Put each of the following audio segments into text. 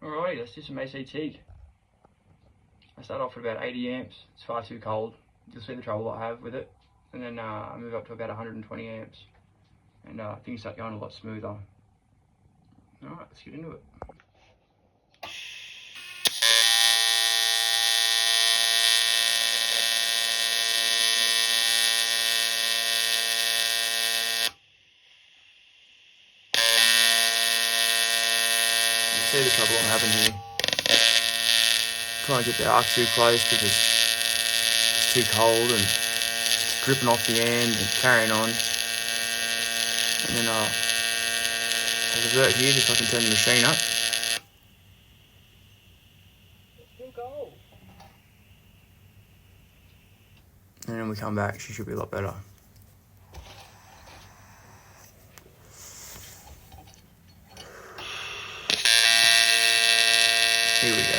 Alrighty, let's do some ACT. I start off at about 80 amps. It's far too cold. You'll see the trouble I have with it. And then I move up to about 120 amps. And things start going a lot smoother. Alright, let's get into it. See the trouble I'm having here. Trying to get the arc too close because it's too cold and it's dripping off the end and carrying on. And then I'll revert here just so I can turn the machine up. It's too cold. And then we come back, she should be a lot better. Here we go.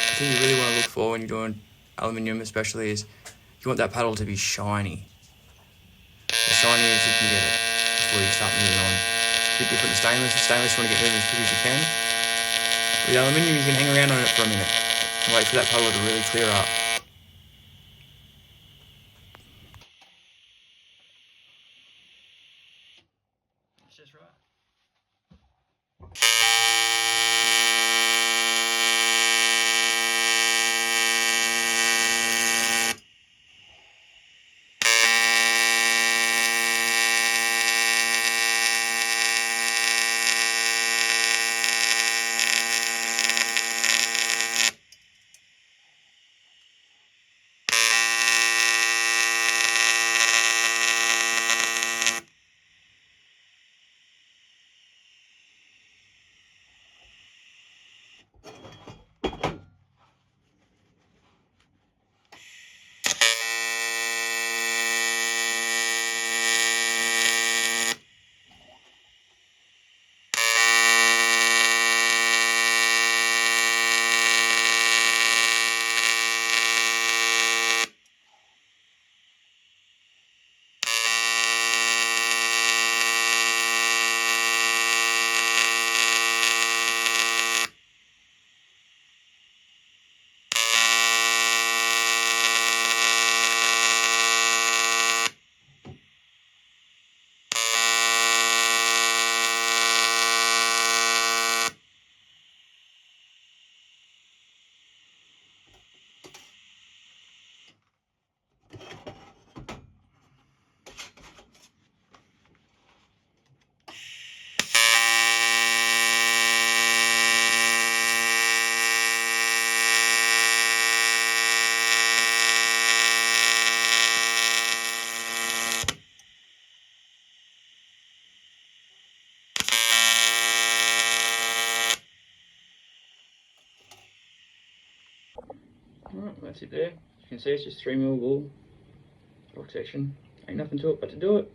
The thing you really want to look for when you're doing aluminium especially is you want that paddle to be shiny. As shiny as you can get it before you start moving on. It's a bit different to stainless. With stainless you want to get moving as quick as you can. With aluminium you can hang around on it for a minute and wait for that paddle to really clear up. That's just right. Alright, that's it there. You can see it's just 3mm wool protection. Ain't nothing to it but to do it.